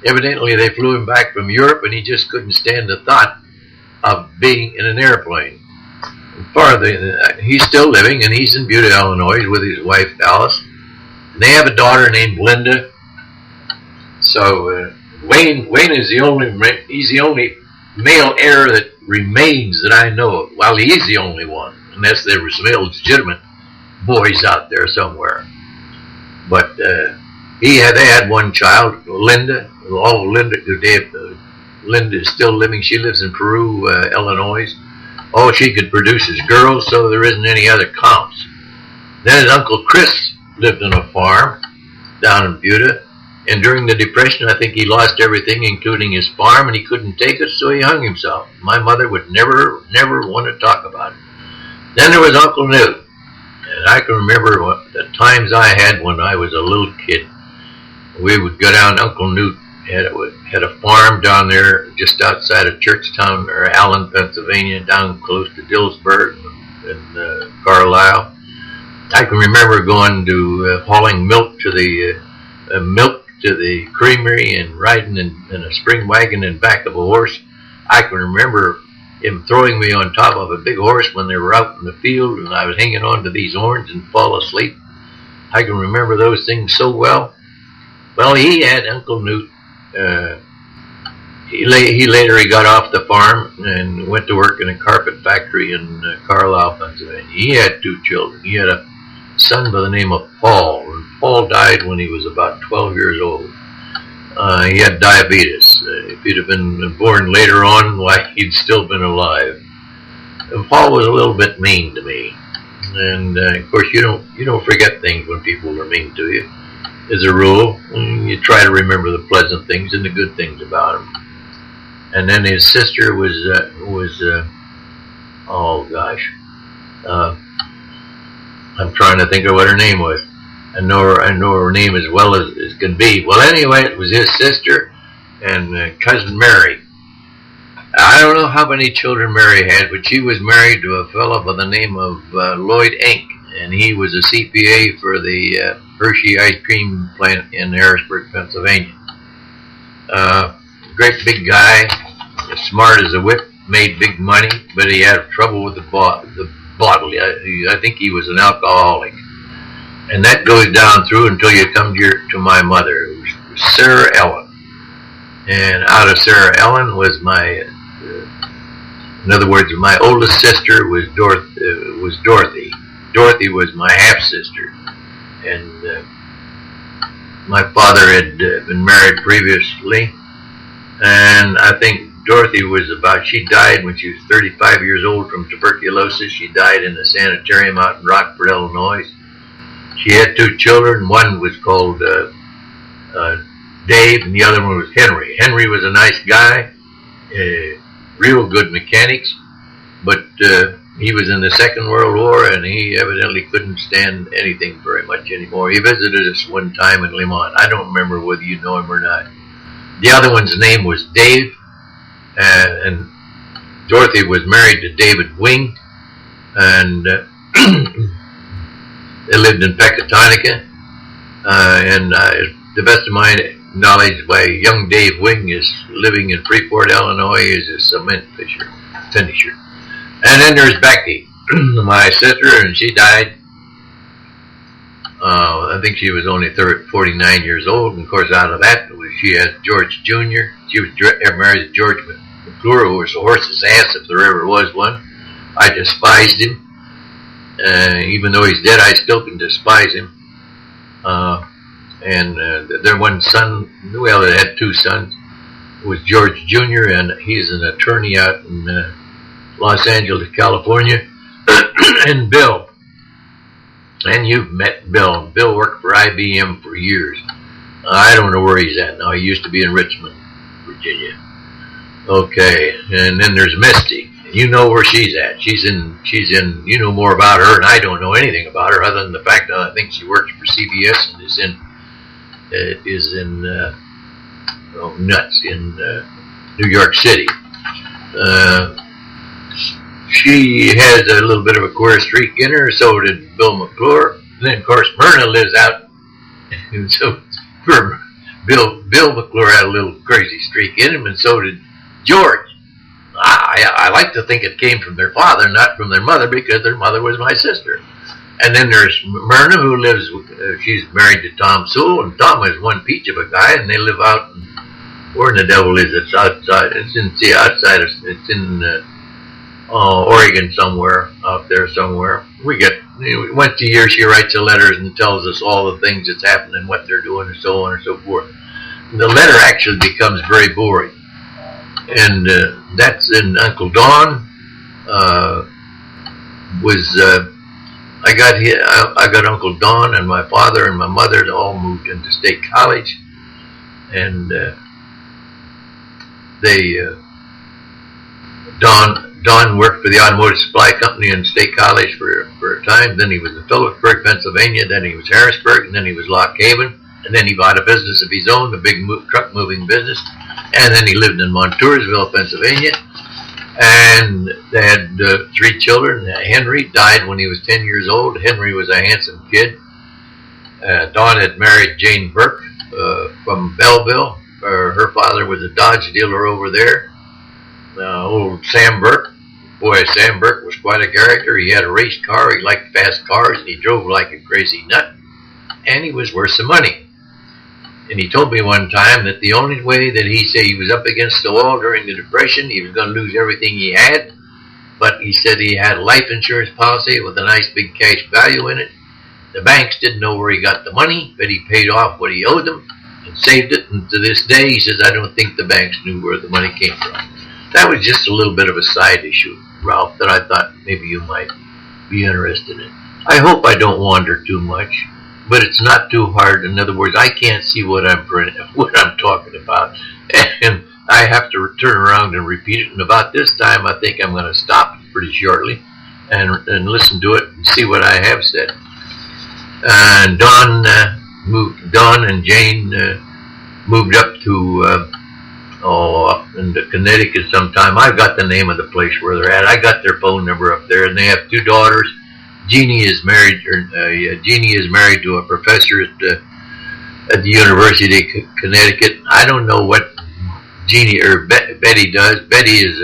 Evidently, they flew him back from Europe, and he just couldn't stand the thought of being in an airplane. He's still living, and he's in Butte, Illinois, with his wife Alice. And they have a daughter named Linda. So Wayne is the only male heir that remains that I know of. Well, he is the only one, unless there were some illegitimate boys out there somewhere. But they had one child, Linda. Linda is still living. She lives in Peru, Illinois. All she could produce is girls, so there isn't any other comps. Then his Uncle Chris lived on a farm down in Butte. And during the Depression, I think he lost everything, including his farm, and he couldn't take it, so he hung himself. My mother would never want to talk about it. Then there was Uncle Newt. And I can remember the times I had when I was a little kid. We would go down. Uncle Newt had a farm down there just outside of Churchtown, or Allen, Pennsylvania, down close to Dillsburg and Carlisle. I can remember going to hauling milk to the creamery and riding in a spring wagon in back of a horse. I can remember him throwing me on top of a big horse when they were out in the field, and I was hanging on to these horns and fall asleep. I can remember those things so well. Well, he had Uncle Newt. He later got off the farm and went to work in a carpet factory in Carlisle, Pennsylvania. He had 2 children. He had a son by the name of Paul, and Paul died when he was about 12 years old. He had diabetes. If he'd have been born later on, why, he'd still been alive. And Paul was a little bit mean to me. And of course, you don't forget things when people are mean to you. As a rule, you try to remember the pleasant things and the good things about him. And then his sister was I'm trying to think of what her name was. I know her name as well as can be. Well, anyway, it was his sister and cousin Mary. I don't know how many children Mary had, but she was married to a fellow by the name of Lloyd Ink, and he was a CPA for the Hershey ice cream plant in Harrisburg, Pennsylvania. Great big guy, as smart as a whip, made big money, but he had trouble with the bottle. I think he was an alcoholic. And that goes down through until you come to my mother, who was Sarah Ellen. And out of Sarah Ellen was in other words, my oldest sister was Dorothy. Dorothy was my half-sister. And my father had been married previously. And I think Dorothy she died when she was 35 years old from tuberculosis. She died in a sanitarium out in Rockford, Illinois. She had 2 children. One was called Dave, and the other one was Henry. Henry was a nice guy, real good mechanics, but he was in the Second World War, and he evidently couldn't stand anything very much anymore. He visited us one time in Limont. I don't remember whether you know him or not. The other one's name was Dave, and Dorothy was married to David Wing, and they lived in Pecatonica, and the best of my knowledge, young Dave Wing is living in Freeport, Illinois, as a cement finisher. And then there's Becky, my sister, and she died. I think she was only 49 years old, and of course out of that, she has George Jr. She was married to George McClure, who was a horse's ass if there ever was one. I despised him. Even though he's dead, I still can despise him. And their one son, well, they had 2 sons, was George Jr., and he's an attorney out in Los Angeles, California. And Bill. And you've met Bill. Bill worked for IBM for years. I don't know where he's at now. He used to be in Richmond, Virginia. Okay, and then there's Misty. You know where she's at. She's in, you know more about her, and I don't know anything about her other than the fact that I think she works for CBS and is in New York City. She has a little bit of a queer streak in her, so did Bill McClure. And then, of course, Myrna lives out. And so Bill McClure had a little crazy streak in him, and so did George. I like to think it came from their father, not from their mother, because their mother was my sister. And then there's Myrna, who lives with, she's married to Tom Sewell, and Tom is one peach of a guy, and they live out in, where in the devil is it? It's outside, it's in Oregon somewhere, out there somewhere. Once a year she writes the letters and tells us all the things that's happening, what they're doing, and so on and so forth. And the letter actually becomes very boring. And that's in Uncle Don I got Uncle Don and my father and my mother that all moved into State College, and Don worked for the Automotive Supply Company in State College for a time. Then he was in Phillipsburg, Pennsylvania. Then he was Harrisburg, and then he was Lock Haven. And then he bought a business of his own, a big truck moving business. And then he lived in Montoursville, Pennsylvania. And they had 3 children. Henry died when he was 10 years old. Henry was a handsome kid. Dawn had married Jane Burke from Belleville. Her father was a Dodge dealer over there. Old Sam Burke. Boy, Sam Burke was quite a character. He had a race car. He liked fast cars, and he drove like a crazy nut. And he was worth some money. And he told me one time that the only way that he was up against the wall during the Depression, he was going to lose everything he had. But he said he had a life insurance policy with a nice big cash value in it. The banks didn't know where he got the money, but he paid off what he owed them and saved it. And to this day, he says, I don't think the banks knew where the money came from. That was just a little bit of a side issue, Ralph, that I thought maybe you might be interested in. I hope I don't wander too much, but it's not too hard. In other words, I can't see what I'm talking about, and I have to turn around and repeat it. And about this time, I think I'm going to stop pretty shortly and listen to it and see what I have said. And Dawn and Jane moved up to up into Connecticut sometime. I've got the name of the place where they're at. I got their phone number up there, and they have 2 daughters. Jeannie is married to a professor at the University of Connecticut. I don't know what Jeannie or Betty does. Betty is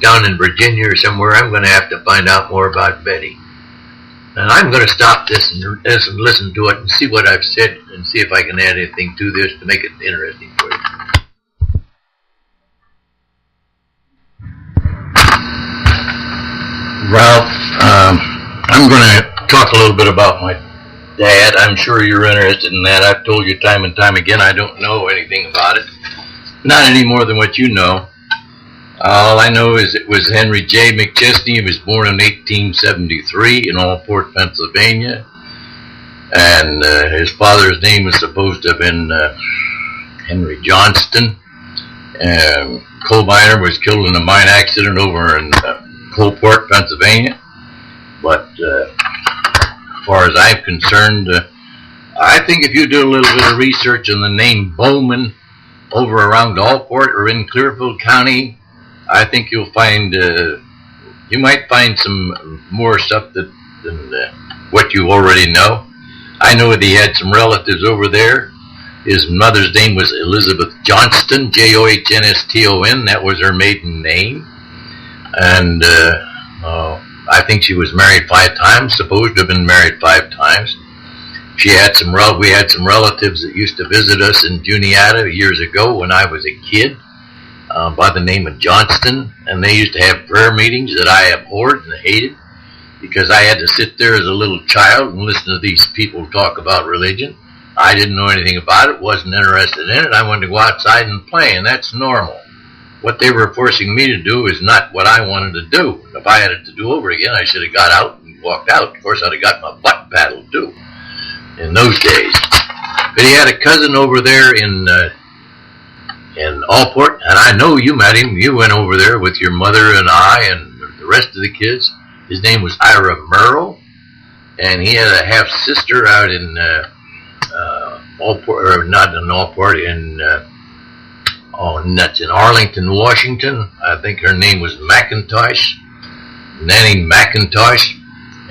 down in Virginia or somewhere. I'm going to have to find out more about Betty. And I'm going to stop this and listen to it and see what I've said and see if I can add anything to this to make it interesting for you. Ralph, I'm going to talk a little bit about my dad. I'm sure you're interested in that. I've told you time and time again I don't know anything about it. Not any more than what you know. All I know is it was Henry J. McChesney. He was born in 1873 in Allport, Pennsylvania. And his father's name was supposed to have been Henry Johnston. Coal miner was killed in a mine accident over in Coalport, Pennsylvania. But as far as I'm concerned, I think if you do a little bit of research on the name Bowman over around Allport or in Clearfield County, I think you'll find, you might find some more stuff than what you already know. I know that he had some relatives over there. His mother's name was Elizabeth Johnston, Johnston. That was her maiden name. And I think she was married 5 times, supposed to have been married 5 times. We had some relatives that used to visit us in Juniata years ago when I was a kid. By the name of Johnston, and they used to have prayer meetings that I abhorred and hated because I had to sit there as a little child and listen to these people talk about religion. I didn't know anything about it, wasn't interested in it. I wanted to go outside and play, and that's normal. What they were forcing me to do is not what I wanted to do. If I had it to do over again, I should have got out and walked out. Of course, I'd have got my butt paddled too in those days. But he had a cousin over there in Allport, and I know you met him. You went over there with your mother and I and the rest of the kids. His name was Ira Merle, and he had a half-sister out in Allport, or not in Allport, in Arlington, Washington. I think her name was McIntosh, Nanny McIntosh,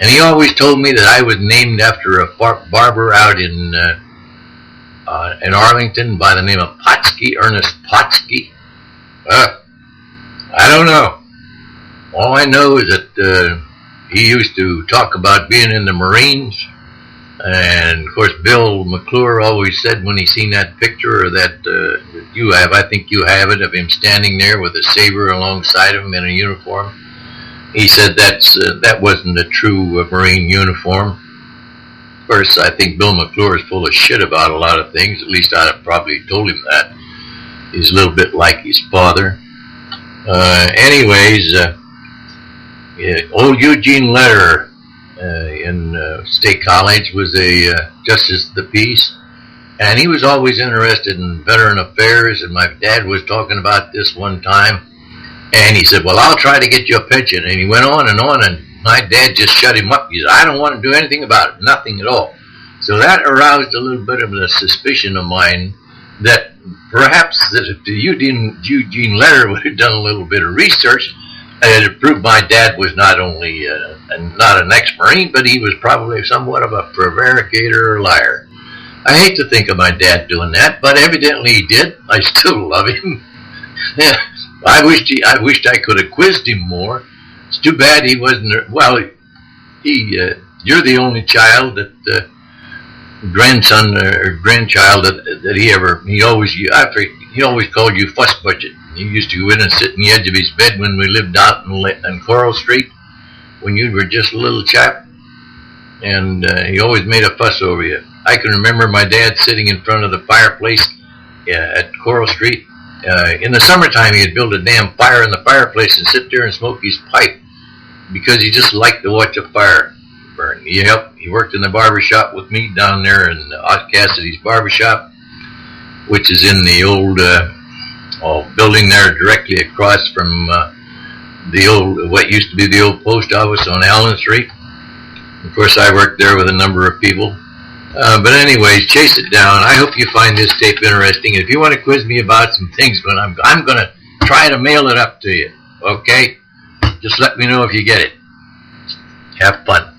and he always told me that I was named after a barber out in in Arlington by the name of Potsky, Ernest Potsky. I don't know. All I know is that he used to talk about being in the Marines. And, of course, Bill McClure always said when he seen that picture or that you have, I think you have it, of him standing there with a saber alongside him in a uniform. He said that wasn't a true Marine uniform. Of course, I think Bill McClure is full of shit about a lot of things. At least I'd have probably told him that. He's a little bit like his father. Anyways, old Eugene Lederer in State College was a justice of the peace, and he was always interested in veteran affairs. And my dad was talking about this one time, and he said, well, I'll try to get you a pension. And he went on, and my dad just shut him up. He said, I don't want to do anything about it, nothing at all. So that aroused a little bit of a suspicion of mine that perhaps that if Eugene Lederer would have done a little bit of research, it had proved my dad was not only not an ex-Marine, but he was probably somewhat of a prevaricator or liar. I hate to think of my dad doing that, but evidently he did. I still love him. I wished I could have quizzed him more. It's too bad he wasn't. Well, you're the only child that grandson or grandchild that he always called you fuss budget. He used to go in and sit on the edge of his bed when we lived out in Coral Street when you were just a little chap, and he always made a fuss over you. I can remember my dad sitting in front of the fireplace at Coral Street. In the summertime, he'd build a damn fire in the fireplace and sit there and smoke his pipe because he just liked to watch a fire burn. He worked in the barber shop with me down there in Ott Cassidy's barber shop, which is in the old building there directly across from what used to be the old post office on Allen Street. Of course, I worked there with a number of people. But anyways, chase it down. I hope you find this tape interesting. If you want to quiz me about some things, but I'm going to try to mail it up to you. Okay? Just let me know if you get it. Have fun.